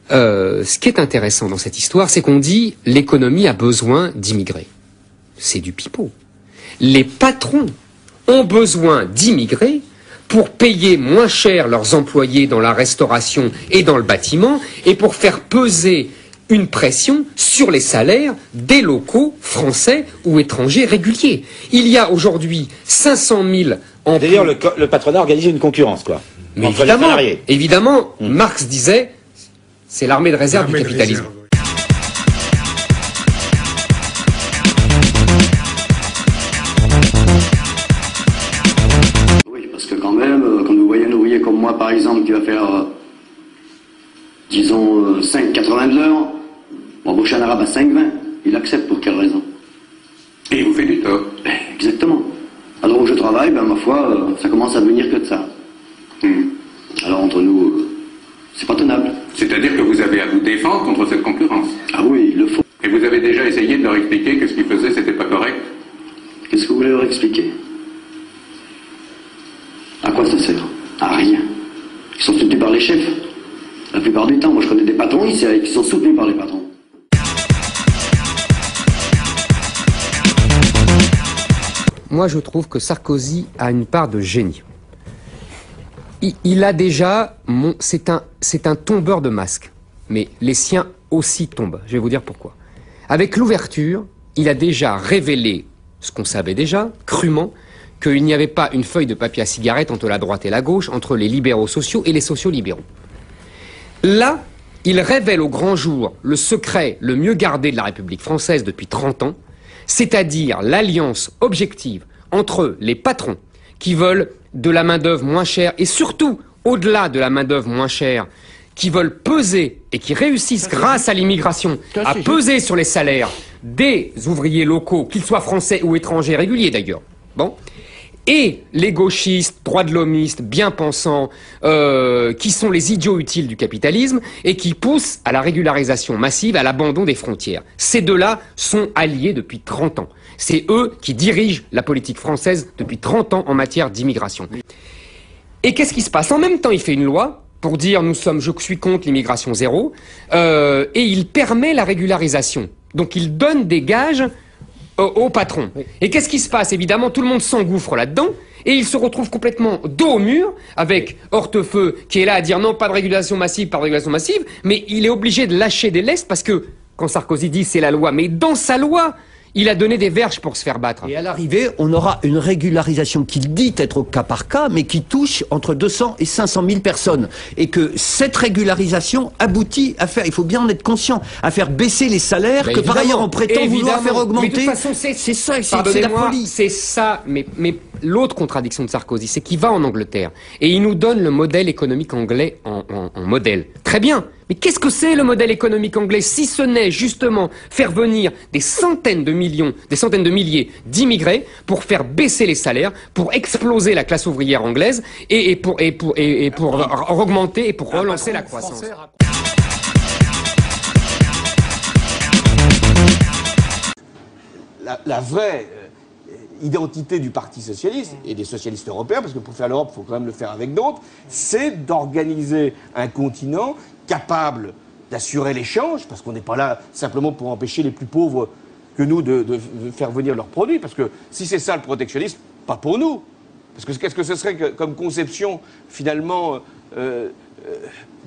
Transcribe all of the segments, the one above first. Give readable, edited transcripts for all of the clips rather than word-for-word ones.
ce qui est intéressant dans cette histoire, c'est qu'on dit l'économie a besoin d'immigrés. C'est du pipeau. Les patrons ont besoin d'immigrés pour payer moins cher leurs employés dans la restauration et dans le bâtiment et pour faire peser une pression sur les salaires des locaux français ou étrangers réguliers. Il y a aujourd'hui 500 000 emplois. D'ailleurs, le patronat organise une concurrence, quoi. Mais entre les salariés. Évidemment, Marx disait, c'est l'armée de réserve du capitalisme. Oui, parce que quand même, quand vous voyez un ouvrier comme moi, par exemple, qui va faire, disons, 5,80 de l'heure, embaucher un arabe à 5,20, il accepte pour quelle raison? Et il vous fait du tort. Exactement. Alors où je travaille, ben ma foi, ça commence à venir que de ça. Alors entre nous, c'est pas tenable. C'est-à-dire que vous avez à vous défendre contre cette concurrence. Ah oui, il le faut. Et vous avez déjà essayé de leur expliquer que ce qu'ils faisaient, c'était pas correct? Qu'est-ce que vous voulez leur expliquer? À quoi ça sert? À rien. Ils sont soutenus par les chefs. La plupart du temps, moi je connais des patrons ici qui sont soutenus par les patrons. Moi, je trouve que Sarkozy a une part de génie. Il a déjà... C'est un tombeur de masques. Mais les siens aussi tombent. Je vais vous dire pourquoi. Avec l'ouverture, il a déjà révélé ce qu'on savait déjà, crûment, qu'il n'y avait pas une feuille de papier à cigarette entre la droite et la gauche, entre les libéraux sociaux et les sociaux libéraux. Là, il révèle au grand jour le secret le mieux gardé de la République française depuis 30 ans, c'est-à-dire l'alliance objective entre les patrons qui veulent de la main-d'œuvre moins chère et surtout, au-delà de la main-d'œuvre moins chère, qui veulent peser et qui réussissent grâce à l'immigration à peser sur les salaires des ouvriers locaux, qu'ils soient français ou étrangers, réguliers d'ailleurs. Bon. Et les gauchistes, droits de l'hommistes, bien pensants, qui sont les idiots utiles du capitalisme et qui poussent à la régularisation massive, à l'abandon des frontières. Ces deux-là sont alliés depuis 30 ans. C'est eux qui dirigent la politique française depuis 30 ans en matière d'immigration. Et qu'est-ce qui se passe? En même temps, il fait une loi pour dire je suis contre l'immigration zéro, et il permet la régularisation. Donc il donne des gages au patron. Oui. Et qu'est-ce qui se passe? Évidemment, tout le monde s'engouffre là-dedans et il se retrouve complètement dos au mur avec Hortefeux qui est là à dire non, pas de régulation massive, pas de régulation massive, mais il est obligé de lâcher des lestes parce que quand Sarkozy dit c'est la loi, mais dans sa loi, il a donné des verges pour se faire battre. Et à l'arrivée, on aura une régularisation qui dit être au cas par cas, mais qui touche entre 200 et 500 000 personnes. Et que cette régularisation aboutit à faire, il faut bien en être conscient, à faire baisser les salaires que par ailleurs on prétend vouloir faire augmenter. Mais de toute façon, c'est ça, c'est la folie. C'est ça, mais l'autre contradiction de Sarkozy, c'est qu'il va en Angleterre et il nous donne le modèle économique anglais en modèle. Très bien. Mais qu'est-ce que c'est le modèle économique anglais si ce n'est justement faire venir des centaines de milliers d'immigrés pour faire baisser les salaires, pour exploser la classe ouvrière anglaise et pour augmenter et pour relancer la croissance. La vraie identité du Parti socialiste et des socialistes européens, parce que pour faire l'Europe, il faut quand même le faire avec d'autres, c'est d'organiser un continent capable d'assurer l'échange, parce qu'on n'est pas là simplement pour empêcher les plus pauvres que nous de faire venir leurs produits, parce que si c'est ça le protectionnisme, pas pour nous. Parce que qu'est-ce que ce serait comme conception, finalement, de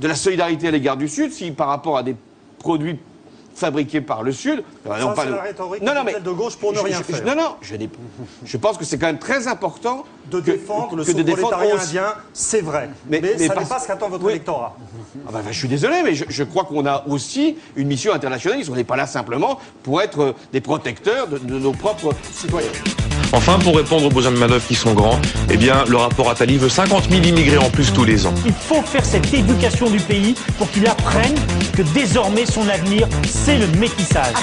la solidarité à l'égard du Sud, si par rapport à des produits fabriqués par le Sud... Ça, c'est la rhétorique de gauche pour ne rien faire. Je pense que c'est quand même très important de défendre le sous-prolétariat indien, c'est vrai. Mais ça n'est pas ce qu'attend votre électorat. Ah je suis désolé, mais je crois qu'on a aussi une mission internationaliste. On n'est pas là simplement pour être des protecteurs de nos propres citoyens. Enfin, pour répondre aux besoins de main-d'œuvre qui sont grands, eh bien, le rapport Attali veut 50 000 immigrés en plus tous les ans. Il faut faire cette éducation du pays pour qu'il apprenne que désormais son avenir, c'est le métissage.